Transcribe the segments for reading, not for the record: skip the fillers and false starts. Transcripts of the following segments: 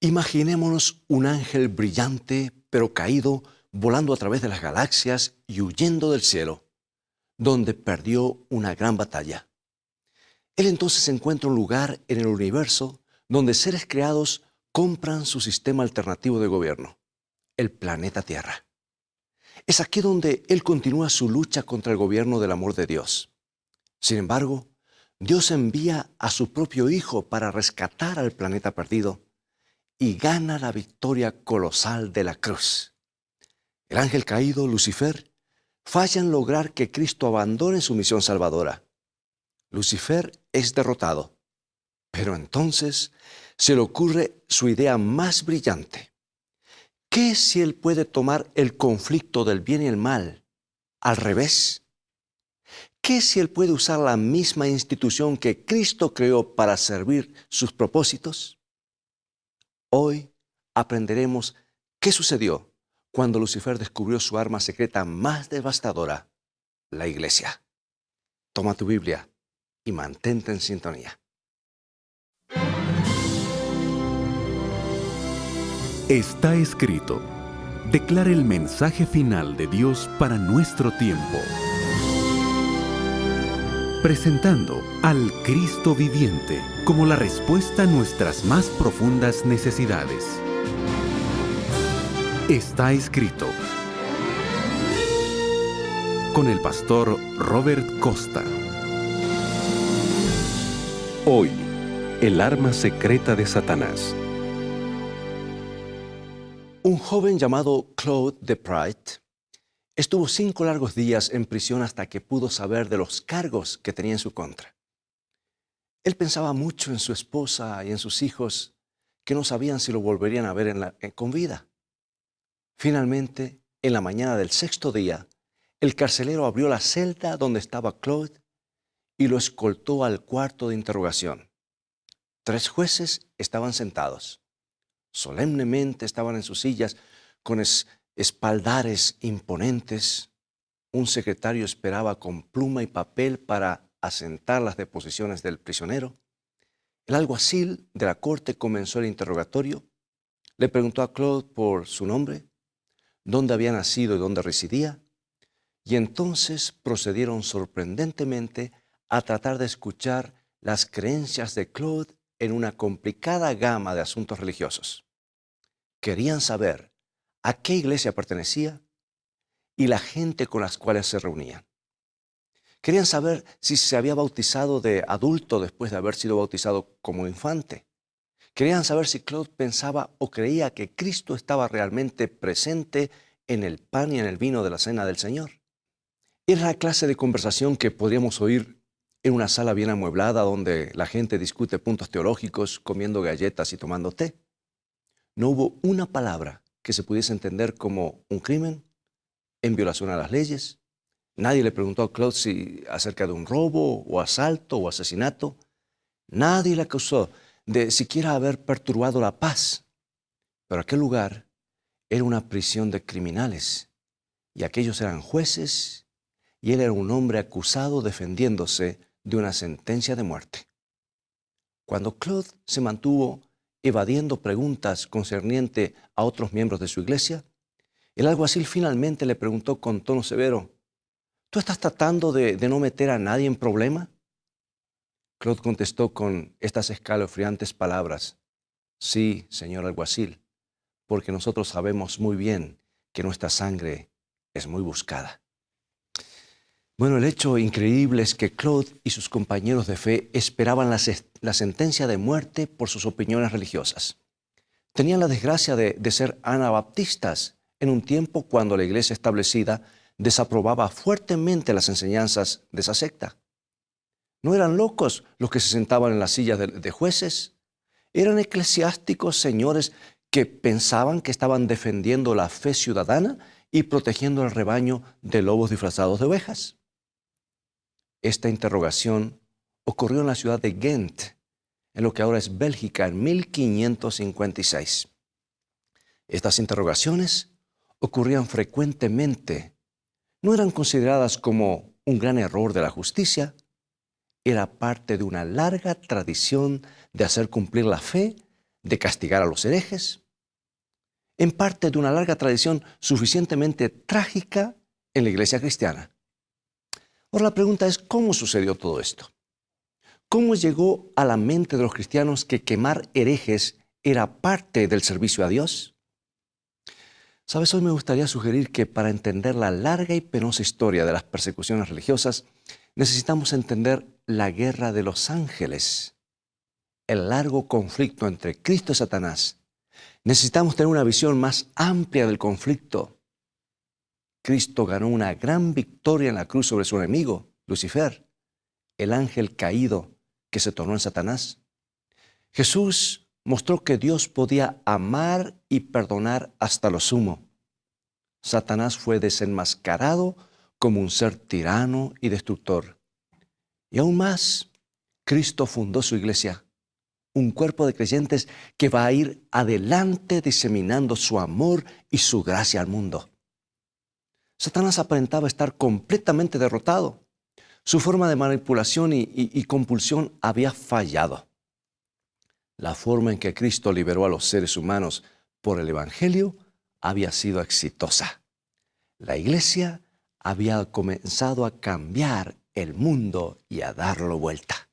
Imaginémonos un ángel brillante pero caído, volando a través de las galaxias y huyendo del cielo, donde perdió una gran batalla. Él entonces encuentra un lugar en el universo donde seres creados compran su sistema alternativo de gobierno, el planeta Tierra. Es aquí donde él continúa su lucha contra el gobierno del amor de Dios. Sin embargo, Dios envía a su propio Hijo para rescatar al planeta perdido y gana la victoria colosal de la cruz. El ángel caído, Lucifer, falla en lograr que Cristo abandone su misión salvadora. Lucifer es derrotado, pero entonces se le ocurre su idea más brillante. ¿Qué si él puede tomar el conflicto del bien y el mal al revés? ¿Qué si él puede usar la misma institución que Cristo creó para servir sus propósitos? Hoy aprenderemos qué sucedió cuando Lucifer descubrió su arma secreta más devastadora, la iglesia. Toma tu Biblia y mantente en sintonía. Está escrito. Declara el mensaje final de Dios para nuestro tiempo. Presentando al Cristo viviente como la respuesta a nuestras más profundas necesidades. Está escrito. Con el pastor Robert Costa. Hoy, el arma secreta de Satanás. Un joven llamado Claude Deprite estuvo 5 largos días en prisión hasta que pudo saber de los cargos que tenía en su contra. Él pensaba mucho en su esposa y en sus hijos, que no sabían si lo volverían a ver con vida. Finalmente, en la mañana del 6º día, el carcelero abrió la celda donde estaba Claude y lo escoltó al cuarto de interrogación. 3 jueces estaban sentados. Solemnemente estaban en sus sillas con espaldares imponentes. Un secretario esperaba con pluma y papel para asentar las deposiciones del prisionero. El alguacil de la corte comenzó el interrogatorio. Le preguntó a Claude por su nombre, dónde había nacido y dónde residía, y entonces procedieron sorprendentemente a tratar de escuchar las creencias de Claude en una complicada gama de asuntos religiosos. Querían saber a qué iglesia pertenecía y la gente con las cuales se reunían. Querían saber si se había bautizado de adulto después de haber sido bautizado como infante. Querían saber si Claude pensaba o creía que Cristo estaba realmente presente en el pan y en el vino de la cena del Señor. Era la clase de conversación que podríamos oír en una sala bien amueblada donde la gente discute puntos teológicos, comiendo galletas y tomando té. No hubo una palabra que se pudiese entender como un crimen en violación a las leyes. Nadie le preguntó a Claude acerca de un robo o asalto o asesinato. Nadie le acusó de siquiera haber perturbado la paz. Pero aquel lugar era una prisión de criminales y aquellos eran jueces y él era un hombre acusado defendiéndose de una sentencia de muerte. Cuando Claude se mantuvo evadiendo preguntas concernientes a otros miembros de su iglesia, el alguacil finalmente le preguntó con tono severo: ¿tú estás tratando de no meter a nadie en problema? Claude contestó con estas escalofriantes palabras: sí, señor alguacil, porque nosotros sabemos muy bien que nuestra sangre es muy buscada. Bueno, el hecho increíble es que Claude y sus compañeros de fe esperaban la sentencia de muerte por sus opiniones religiosas. Tenían la desgracia de ser anabaptistas en un tiempo cuando la iglesia establecida desaprobaba fuertemente las enseñanzas de esa secta. No eran locos los que se sentaban en las sillas de jueces. Eran eclesiásticos, señores, que pensaban que estaban defendiendo la fe ciudadana y protegiendo al rebaño de lobos disfrazados de ovejas. Esta interrogación ocurrió en la ciudad de Ghent, en lo que ahora es Bélgica, en 1556. Estas interrogaciones ocurrían frecuentemente. No eran consideradas como un gran error de la justicia. Era parte de una larga tradición de hacer cumplir la fe de castigar a los herejes, en parte de una larga tradición suficientemente trágica en la iglesia cristiana. Ahora la pregunta es, ¿cómo sucedió todo esto? ¿Cómo llegó a la mente de los cristianos que quemar herejes era parte del servicio a Dios? Sabes, hoy me gustaría sugerir que para entender la larga y penosa historia de las persecuciones religiosas, necesitamos entender la guerra de los ángeles, el largo conflicto entre Cristo y Satanás. Necesitamos tener una visión más amplia del conflicto. Cristo ganó una gran victoria en la cruz sobre su enemigo, Lucifer, el ángel caído que se tornó en Satanás. Jesús mostró que Dios podía amar y perdonar hasta lo sumo. Satanás fue desenmascarado como un ser tirano y destructor. Y aún más, Cristo fundó su iglesia, un cuerpo de creyentes que va a ir adelante diseminando su amor y su gracia al mundo. Satanás aparentaba estar completamente derrotado. Su forma de manipulación y compulsión había fallado. La forma en que Cristo liberó a los seres humanos por el Evangelio había sido exitosa. La iglesia había comenzado a cambiar el mundo y a darlo vuelta.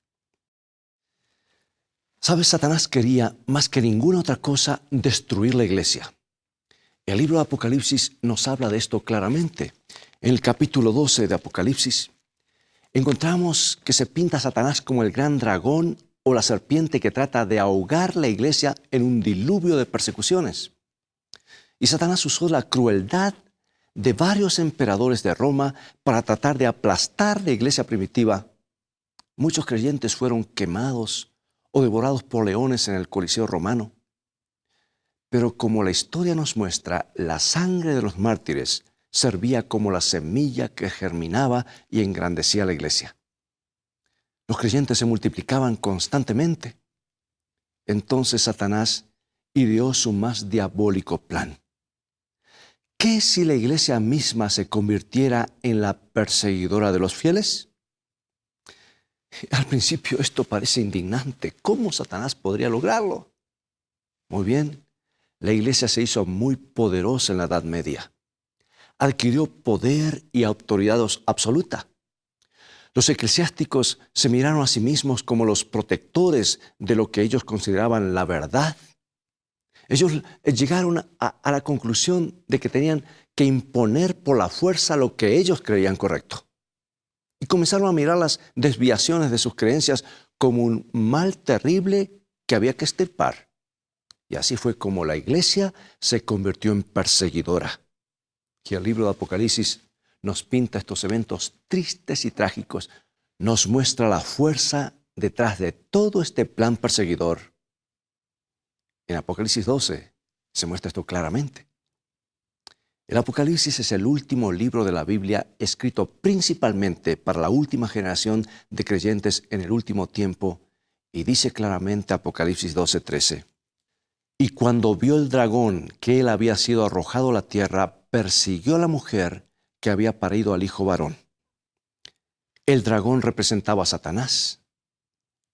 ¿Sabes? Satanás quería, más que ninguna otra cosa, destruir la iglesia. El libro de Apocalipsis nos habla de esto claramente. En el capítulo 12 de Apocalipsis, encontramos que se pinta a Satanás como el gran dragón o la serpiente que trata de ahogar la iglesia en un diluvio de persecuciones. Y Satanás usó la crueldad de varios emperadores de Roma para tratar de aplastar la iglesia primitiva. Muchos creyentes fueron quemados o devorados por leones en el Coliseo romano. Pero como la historia nos muestra, la sangre de los mártires servía como la semilla que germinaba y engrandecía la iglesia. Los creyentes se multiplicaban constantemente. Entonces Satanás ideó su más diabólico plan. ¿Qué si la iglesia misma se convirtiera en la perseguidora de los fieles? Al principio esto parece indignante. ¿Cómo Satanás podría lograrlo? Muy bien, la iglesia se hizo muy poderosa en la Edad Media. Adquirió poder y autoridad absoluta. Los eclesiásticos se miraron a sí mismos como los protectores de lo que ellos consideraban la verdad. Ellos llegaron a la conclusión de que tenían que imponer por la fuerza lo que ellos creían correcto. Y comenzaron a mirar las desviaciones de sus creencias como un mal terrible que había que extirpar. Y así fue como la iglesia se convirtió en perseguidora. Y el libro de Apocalipsis nos pinta estos eventos tristes y trágicos. Nos muestra la fuerza detrás de todo este plan perseguidor. En Apocalipsis 12 se muestra esto claramente. El Apocalipsis es el último libro de la Biblia escrito principalmente para la última generación de creyentes en el último tiempo, y dice claramente Apocalipsis 12:13. Y cuando vio el dragón que él había sido arrojado a la tierra, persiguió a la mujer que había parido al hijo varón. El dragón representaba a Satanás.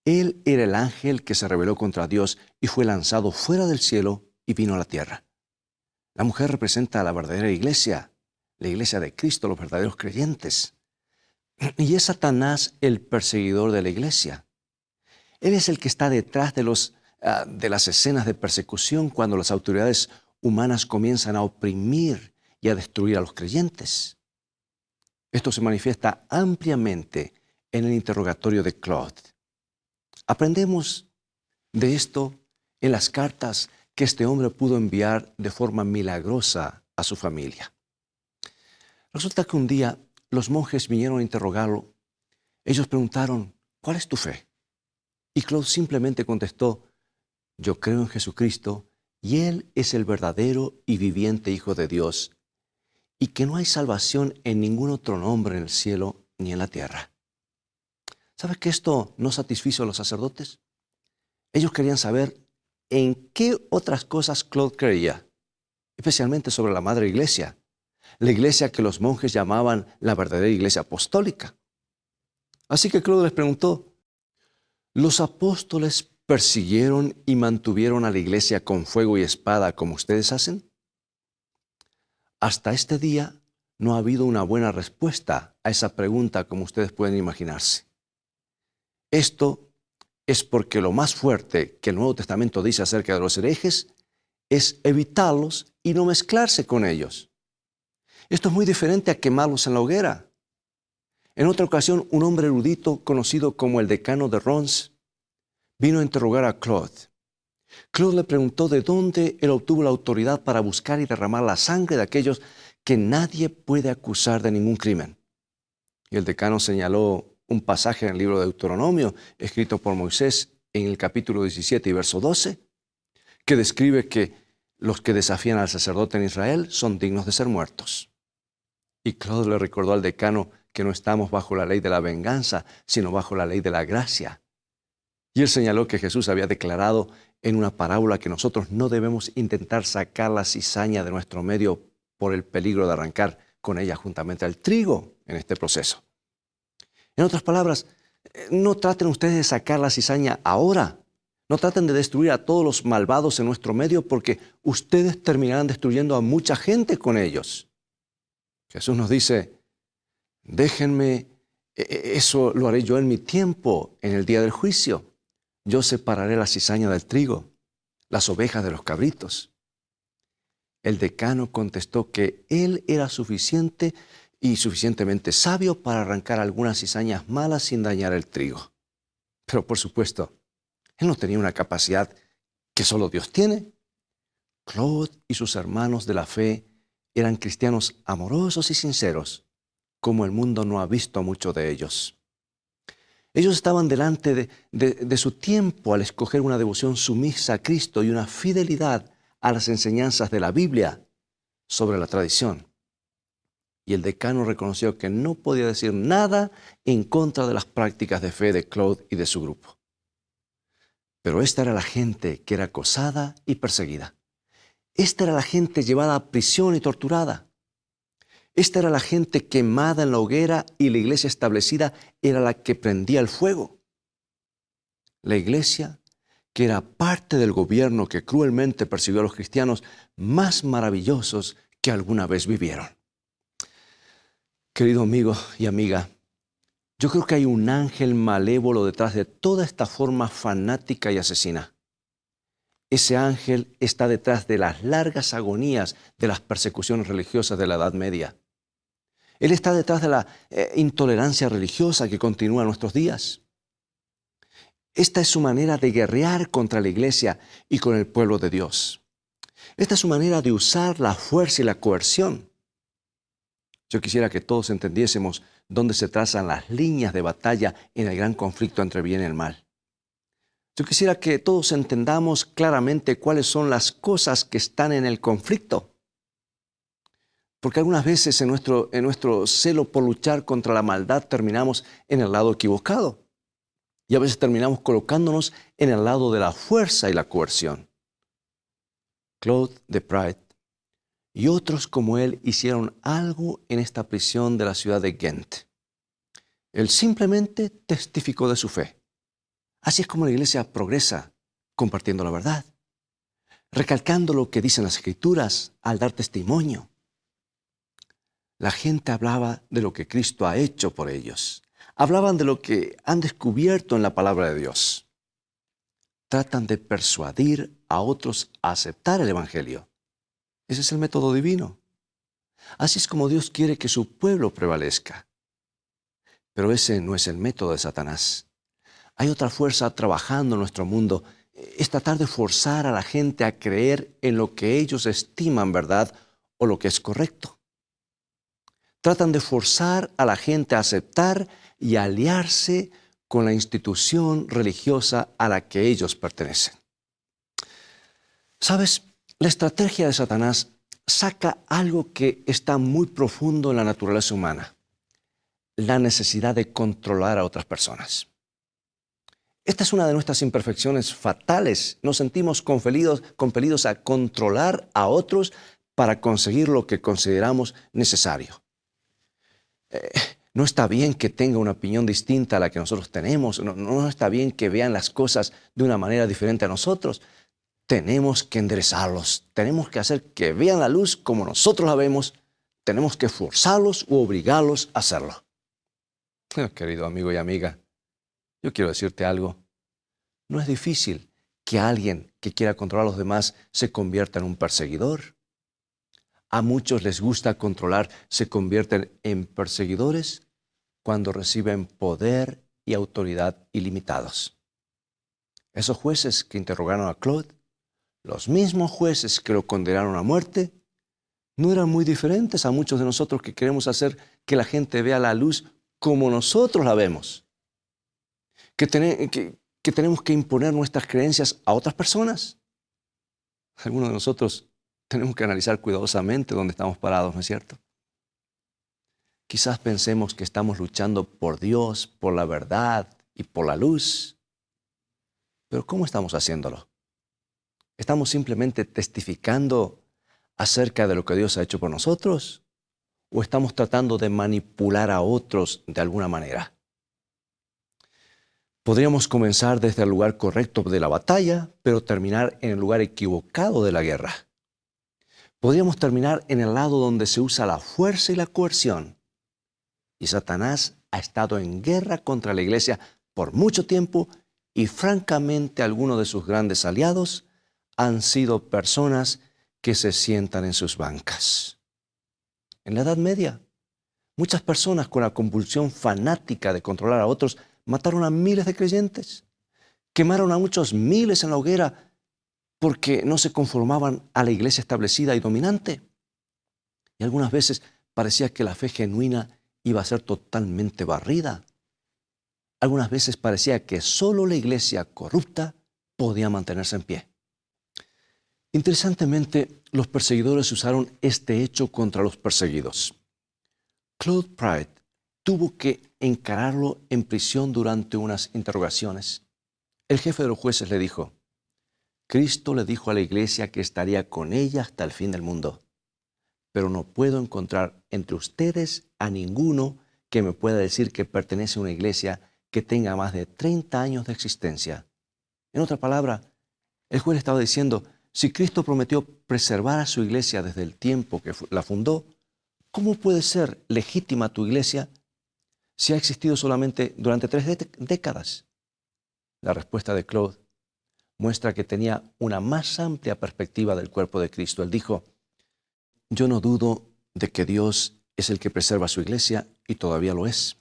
Él era el ángel que se rebeló contra Dios y fue lanzado fuera del cielo y vino a la tierra. La mujer representa a la verdadera iglesia, la iglesia de Cristo, los verdaderos creyentes. Y es Satanás el perseguidor de la iglesia. Él es el que está detrás de las escenas de persecución cuando las autoridades humanas comienzan a oprimir y a destruir a los creyentes. Esto se manifiesta ampliamente en el interrogatorio de Claude. Aprendemos de esto en las cartas que este hombre pudo enviar de forma milagrosa a su familia. Resulta que un día los monjes vinieron a interrogarlo. Ellos preguntaron, ¿cuál es tu fe? Y Claude simplemente contestó, yo creo en Jesucristo y Él es el verdadero y viviente Hijo de Dios, y que no hay salvación en ningún otro nombre en el cielo ni en la tierra. ¿Sabes que esto no satisfizo a los sacerdotes? Ellos querían saber en qué otras cosas Claude creía, especialmente sobre la Madre Iglesia, la iglesia que los monjes llamaban la verdadera iglesia apostólica. Así que Claude les preguntó, ¿los apóstoles persiguieron y mantuvieron a la iglesia con fuego y espada como ustedes hacen? Hasta este día no ha habido una buena respuesta a esa pregunta como ustedes pueden imaginarse. Esto es porque lo más fuerte que el Nuevo Testamento dice acerca de los herejes es evitarlos y no mezclarse con ellos. Esto es muy diferente a quemarlos en la hoguera. En otra ocasión, un hombre erudito conocido como el decano de Reims vino a interrogar a Claude. Claude le preguntó de dónde él obtuvo la autoridad para buscar y derramar la sangre de aquellos que nadie puede acusar de ningún crimen. Y el decano señaló un pasaje en el libro de Deuteronomio, escrito por Moisés en el capítulo 17 y verso 12, que describe que los que desafían al sacerdote en Israel son dignos de ser muertos. Y Claude le recordó al decano que no estamos bajo la ley de la venganza, sino bajo la ley de la gracia. Y él señaló que Jesús había declarado en una parábola que nosotros no debemos intentar sacar la cizaña de nuestro medio por el peligro de arrancar con ella juntamente al trigo en este proceso. En otras palabras, no traten ustedes de sacar la cizaña ahora. No traten de destruir a todos los malvados en nuestro medio porque ustedes terminarán destruyendo a mucha gente con ellos. Jesús nos dice, déjenme, eso lo haré yo en mi tiempo, en el día del juicio. Yo separaré la cizaña del trigo, las ovejas de los cabritos. El decano contestó que él era suficiente y suficientemente sabio para arrancar algunas cizañas malas sin dañar el trigo. Pero por supuesto, él no tenía una capacidad que solo Dios tiene. Claude y sus hermanos de la fe eran cristianos amorosos y sinceros, como el mundo no ha visto mucho de ellos. Ellos estaban delante de su tiempo al escoger una devoción sumisa a Cristo y una fidelidad a las enseñanzas de la Biblia sobre la tradición. Y el decano reconoció que no podía decir nada en contra de las prácticas de fe de Claude y de su grupo. Pero esta era la gente que era acosada y perseguida. Esta era la gente llevada a prisión y torturada. Esta era la gente quemada en la hoguera y la iglesia establecida era la que prendía el fuego. La iglesia, que era parte del gobierno que cruelmente persiguió a los cristianos más maravillosos que alguna vez vivieron. Querido amigo y amiga, yo creo que hay un ángel malévolo detrás de toda esta forma fanática y asesina. Ese ángel está detrás de las largas agonías de las persecuciones religiosas de la Edad Media. Él está detrás de la intolerancia religiosa que continúa en nuestros días. Esta es su manera de guerrear contra la iglesia y con el pueblo de Dios. Esta es su manera de usar la fuerza y la coerción. Yo quisiera que todos entendiésemos dónde se trazan las líneas de batalla en el gran conflicto entre bien y el mal. Yo quisiera que todos entendamos claramente cuáles son las cosas que están en el conflicto. Porque algunas veces en nuestro celo por luchar contra la maldad terminamos en el lado equivocado. Y a veces terminamos colocándonos en el lado de la fuerza y la coerción. Claude de Pryde y otros como él hicieron algo en esta prisión de la ciudad de Ghent. Él simplemente testificó de su fe. Así es como la iglesia progresa, compartiendo la verdad, recalcando lo que dicen las Escrituras al dar testimonio. La gente hablaba de lo que Cristo ha hecho por ellos. Hablaban de lo que han descubierto en la palabra de Dios. Tratan de persuadir a otros a aceptar el Evangelio. Ese es el método divino. Así es como Dios quiere que su pueblo prevalezca. Pero ese no es el método de Satanás. Hay otra fuerza trabajando en nuestro mundo. Es tratar de forzar a la gente a creer en lo que ellos estiman verdad o lo que es correcto. Tratan de forzar a la gente a aceptar y aliarse con la institución religiosa a la que ellos pertenecen. ¿Sabes? La estrategia de Satanás saca algo que está muy profundo en la naturaleza humana: la necesidad de controlar a otras personas. Esta es una de nuestras imperfecciones fatales. Nos sentimos compelidos a controlar a otros para conseguir lo que consideramos necesario. No está bien que tenga una opinión distinta a la que nosotros tenemos. No está bien que vean las cosas de una manera diferente a nosotros. Tenemos que enderezarlos. Tenemos que hacer que vean la luz como nosotros la vemos. Tenemos que forzarlos u obligarlos a hacerlo. Querido amigo y amiga, yo quiero decirte algo. No es difícil que alguien que quiera controlar a los demás se convierta en un perseguidor. A muchos les gusta controlar, se convierten en perseguidores cuando reciben poder y autoridad ilimitados. Esos jueces que interrogaron a Claude, los mismos jueces que lo condenaron a muerte, no eran muy diferentes a muchos de nosotros que queremos hacer que la gente vea la luz como nosotros la vemos. Que tenemos que imponer nuestras creencias a otras personas. Algunos de nosotros tenemos que analizar cuidadosamente dónde estamos parados, ¿no es cierto? Quizás pensemos que estamos luchando por Dios, por la verdad y por la luz. Pero ¿cómo estamos haciéndolo? ¿Estamos simplemente testificando acerca de lo que Dios ha hecho por nosotros? ¿O estamos tratando de manipular a otros de alguna manera? Podríamos comenzar desde el lugar correcto de la batalla, pero terminar en el lugar equivocado de la guerra. Podríamos terminar en el lado donde se usa la fuerza y la coerción. Y Satanás ha estado en guerra contra la iglesia por mucho tiempo y francamente algunos de sus grandes aliados han sido personas que se sientan en sus bancas. En la Edad Media, muchas personas con la compulsión fanática de controlar a otros mataron a miles de creyentes, quemaron a muchos miles en la hoguera porque no se conformaban a la iglesia establecida y dominante. Y algunas veces parecía que la fe genuina iba a ser totalmente barrida. Algunas veces parecía que solo la iglesia corrupta podía mantenerse en pie. Interesantemente, los perseguidores usaron este hecho contra los perseguidos. Claude Pride tuvo que encararlo en prisión durante unas interrogaciones. El jefe de los jueces le dijo: Cristo le dijo a la iglesia que estaría con ella hasta el fin del mundo, pero no puedo encontrar entre ustedes a ninguno que me pueda decir que pertenece a una iglesia que tenga más de 30 años de existencia. En otra palabra, el juez estaba diciendo: si Cristo prometió preservar a su iglesia desde el tiempo que la fundó, ¿cómo puede ser legítima tu iglesia si ha existido solamente durante 3 décadas? La respuesta de Claude muestra que tenía una más amplia perspectiva del cuerpo de Cristo. Él dijo: yo no dudo de que Dios es el que preserva su iglesia, y todavía lo es,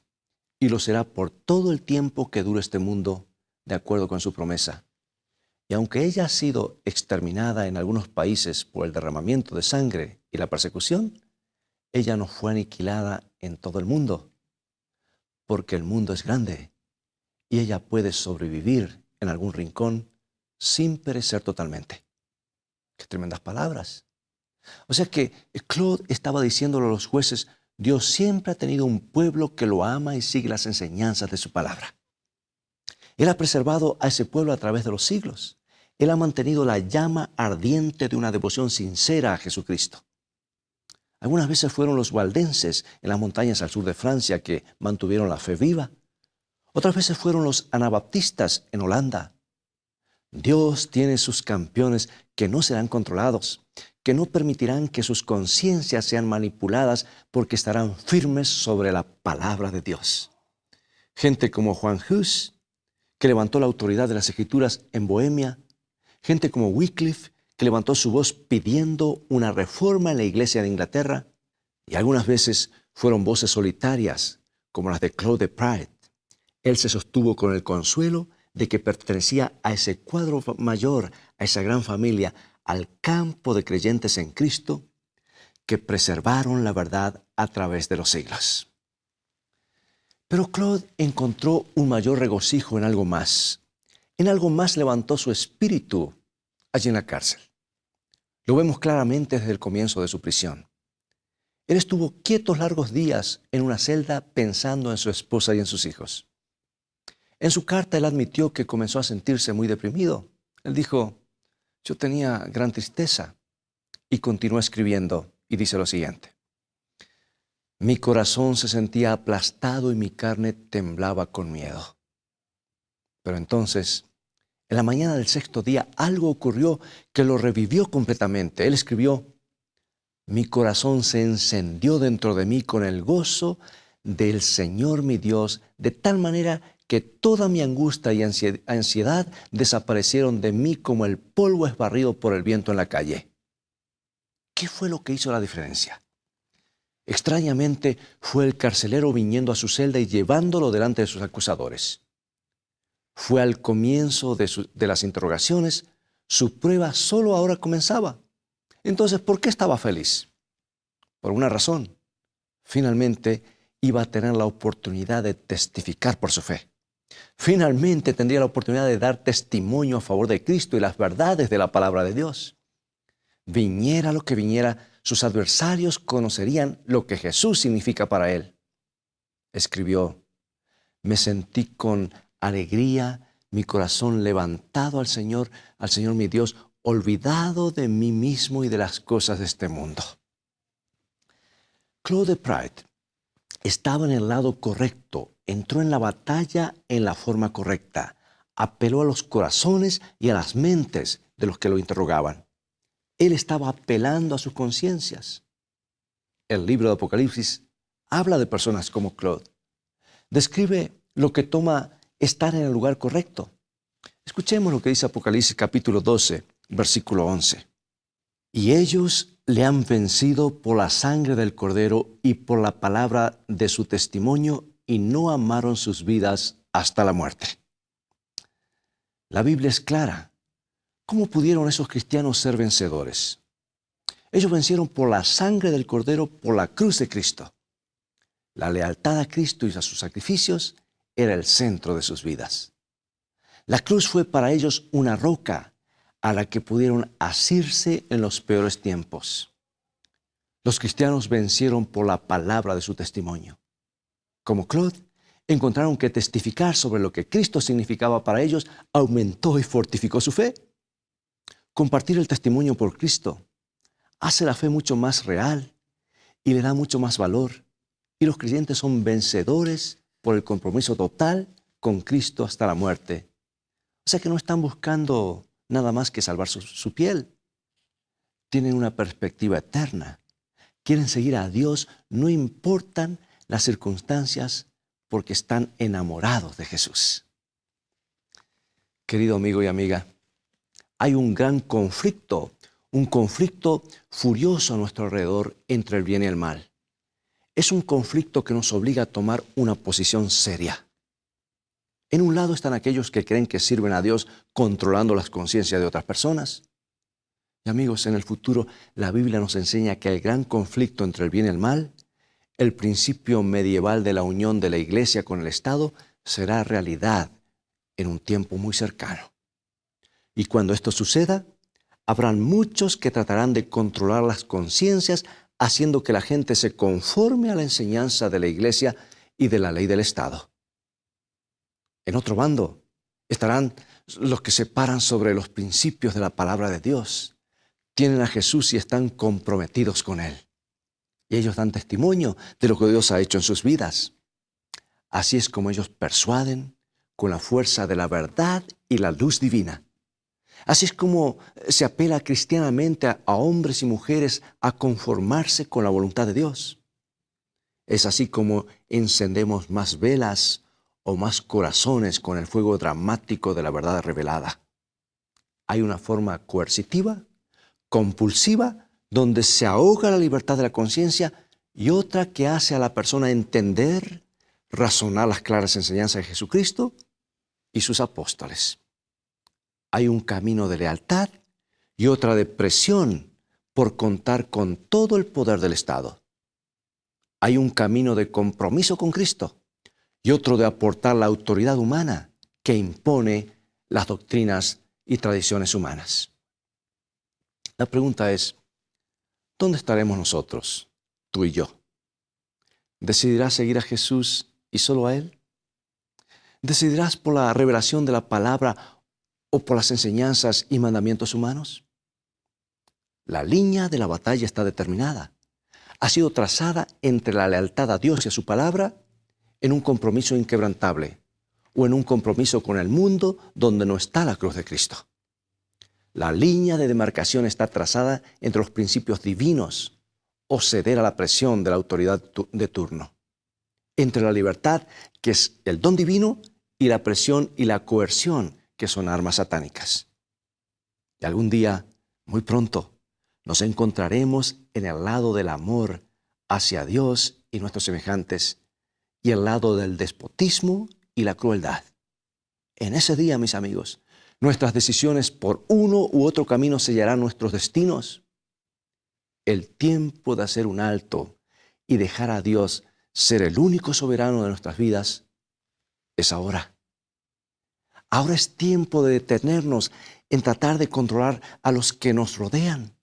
y lo será por todo el tiempo que dure este mundo, de acuerdo con su promesa. Y aunque ella ha sido exterminada en algunos países por el derramamiento de sangre y la persecución, ella no fue aniquilada en todo el mundo, porque el mundo es grande y ella puede sobrevivir en algún rincón sin perecer totalmente. ¡Qué tremendas palabras! O sea que Claude estaba diciéndole a los jueces: Dios siempre ha tenido un pueblo que lo ama y sigue las enseñanzas de su palabra. Él ha preservado a ese pueblo a través de los siglos. Él ha mantenido la llama ardiente de una devoción sincera a Jesucristo. Algunas veces fueron los waldenses en las montañas al sur de Francia que mantuvieron la fe viva. Otras veces fueron los anabaptistas en Holanda. Dios tiene sus campeones que no serán controlados, que no permitirán que sus conciencias sean manipuladas, porque estarán firmes sobre la palabra de Dios. Gente como Juan Hus, que levantó la autoridad de las Escrituras en Bohemia. Gente como Wycliffe, que levantó su voz pidiendo una reforma en la iglesia de Inglaterra. Y algunas veces fueron voces solitarias, como las de Claude Pride. Él se sostuvo con el consuelo de que pertenecía a ese cuadro mayor, a esa gran familia, al campo de creyentes en Cristo que preservaron la verdad a través de los siglos. Pero Claude encontró un mayor regocijo en algo más. En algo más levantó su espíritu allí en la cárcel. Lo vemos claramente desde el comienzo de su prisión. Él estuvo quieto largos días en una celda pensando en su esposa y en sus hijos. En su carta él admitió que comenzó a sentirse muy deprimido. Él dijo: yo tenía gran tristeza, y continuó escribiendo y dice lo siguiente: Mi corazón se sentía aplastado y mi carne temblaba con miedo. Pero entonces, en la mañana del sexto día, algo ocurrió que lo revivió completamente. Él escribió: mi corazón se encendió dentro de mí con el gozo del Señor mi Dios, de tal manera que toda mi angustia y ansiedad desaparecieron de mí como el polvo es barrido por el viento en la calle. ¿Qué fue lo que hizo la diferencia? Extrañamente, fue el carcelero viniendo a su celda y llevándolo delante de sus acusadores. Fue al comienzo de las interrogaciones. Su prueba solo ahora comenzaba. Entonces, ¿por qué estaba feliz? Por una razón. Finalmente, iba a tener la oportunidad de testificar por su fe. Finalmente tendría la oportunidad de dar testimonio a favor de Cristo y las verdades de la palabra de Dios. Viniera lo que viniera, sus adversarios conocerían lo que Jesús significa para él. Escribió: me sentí con alegría, mi corazón levantado al Señor mi Dios, olvidado de mí mismo y de las cosas de este mundo. Claude Pryde estaba en el lado correcto, entró en la batalla en la forma correcta, apeló a los corazones y a las mentes de los que lo interrogaban. Él estaba apelando a sus conciencias. El libro de Apocalipsis habla de personas como Claude. Describe lo que toma estar en el lugar correcto. Escuchemos lo que dice Apocalipsis capítulo 12, versículo 11. Y ellos le han vencido por la sangre del Cordero y por la palabra de su testimonio, y no amaron sus vidas hasta la muerte. La Biblia es clara. ¿Cómo pudieron esos cristianos ser vencedores? Ellos vencieron por la sangre del Cordero, por la cruz de Cristo. La lealtad a Cristo y a sus sacrificios era el centro de sus vidas. La cruz fue para ellos una roca a la que pudieron asirse en los peores tiempos. Los cristianos vencieron por la palabra de su testimonio. Como Claude, encontraron que testificar sobre lo que Cristo significaba para ellos aumentó y fortificó su fe. Compartir el testimonio por Cristo hace la fe mucho más real y le da mucho más valor. Y los creyentes son vencedores por el compromiso total con Cristo hasta la muerte. O sea que no están buscando nada más que salvar su piel. Tienen una perspectiva eterna. Quieren seguir a Dios, no importan las circunstancias, porque están enamorados de Jesús. Querido amigo y amiga, hay un gran conflicto, un conflicto furioso a nuestro alrededor entre el bien y el mal. Es un conflicto que nos obliga a tomar una posición seria. En un lado están aquellos que creen que sirven a Dios controlando las conciencias de otras personas. Y amigos, en el futuro la Biblia nos enseña que el gran conflicto entre el bien y el mal, el principio medieval de la unión de la Iglesia con el Estado, será realidad en un tiempo muy cercano. Y cuando esto suceda, habrán muchos que tratarán de controlar las conciencias, haciendo que la gente se conforme a la enseñanza de la Iglesia y de la ley del Estado. En otro bando estarán los que se paran sobre los principios de la palabra de Dios. Tienen a Jesús y están comprometidos con Él. Y ellos dan testimonio de lo que Dios ha hecho en sus vidas. Así es como ellos persuaden con la fuerza de la verdad y la luz divina. Así es como se apela cristianamente a hombres y mujeres a conformarse con la voluntad de Dios. Es así como encendemos más velas o más corazones con el fuego dramático de la verdad revelada. Hay una forma coercitiva, compulsiva, donde se ahoga la libertad de la conciencia, y otra que hace a la persona entender, razonar las claras enseñanzas de Jesucristo y sus apóstoles. Hay un camino de lealtad y otra de presión por contar con todo el poder del Estado. Hay un camino de compromiso con Cristo y otro de aportar la autoridad humana que impone las doctrinas y tradiciones humanas. La pregunta es, ¿dónde estaremos nosotros, tú y yo? ¿Decidirás seguir a Jesús y solo a Él? ¿Decidirás por la revelación de la palabra o por las enseñanzas y mandamientos humanos? La línea de la batalla está determinada. ha sido trazada entre la lealtad a Dios y a su palabra en un compromiso inquebrantable o en un compromiso con el mundo donde no está la cruz de Cristo. La línea de demarcación está trazada entre los principios divinos o ceder a la presión de la autoridad de turno, entre la libertad, que es el don divino, y la presión y la coerción, que son armas satánicas. Y algún día, muy pronto, nos encontraremos en el lado del amor hacia Dios y nuestros semejantes y el lado del despotismo y la crueldad. En ese día, mis amigos, nuestras decisiones por uno u otro camino sellarán nuestros destinos. El tiempo de hacer un alto y dejar a Dios ser el único soberano de nuestras vidas es ahora. Ahora es tiempo de detenernos en tratar de controlar a los que nos rodean.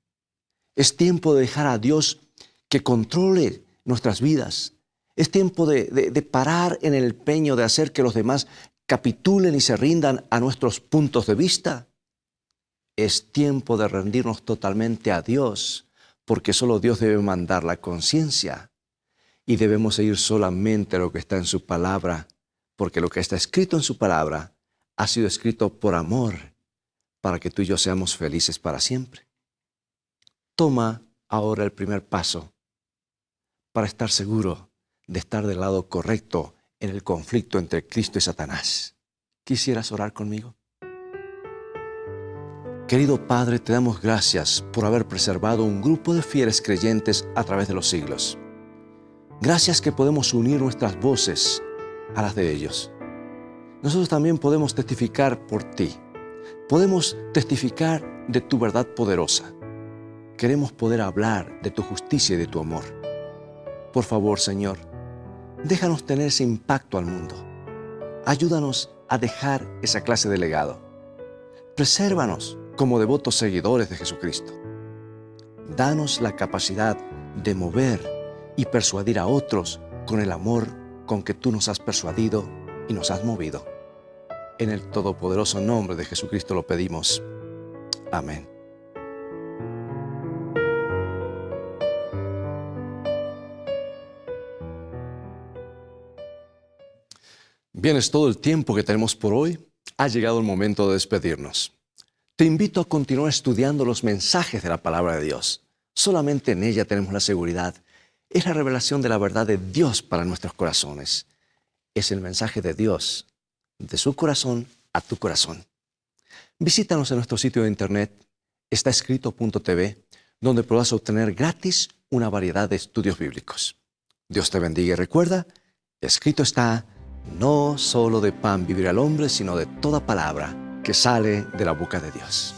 Es tiempo de dejar a Dios que controle nuestras vidas. Es tiempo de parar en el empeño de hacer que los demás capitulen y se rindan a nuestros puntos de vista. Es tiempo de rendirnos totalmente a Dios, porque solo Dios debe mandar la conciencia y debemos seguir solamente lo que está en su palabra, porque lo que está escrito en su palabra ha sido escrito por amor, para que tú y yo seamos felices para siempre. Toma ahora el primer paso para estar seguro de estar del lado correcto en el conflicto entre Cristo y Satanás. ¿Quisieras orar conmigo? Querido Padre, te damos gracias por haber preservado un grupo de fieles creyentes a través de los siglos. Gracias que podemos unir nuestras voces a las de ellos. Nosotros también podemos testificar por ti. Podemos testificar de tu verdad poderosa. Queremos poder hablar de tu justicia y de tu amor. Por favor, Señor, déjanos tener ese impacto al mundo. Ayúdanos a dejar esa clase de legado. Presérvanos como devotos seguidores de Jesucristo. Danos la capacidad de mover y persuadir a otros con el amor con que tú nos has persuadido y nos has movido. En el todopoderoso nombre de Jesucristo lo pedimos. Amén. Bien, es todo el tiempo que tenemos por hoy. Ha llegado el momento de despedirnos. Te invito a continuar estudiando los mensajes de la palabra de Dios. Solamente en ella tenemos la seguridad. Es la revelación de la verdad de Dios para nuestros corazones. Es el mensaje de Dios, de su corazón a tu corazón. Visítanos en nuestro sitio de internet, estaescrito.tv, donde podrás obtener gratis una variedad de estudios bíblicos. Dios te bendiga y recuerda, escrito está: no solo de pan vivirá el hombre, sino de toda palabra que sale de la boca de Dios.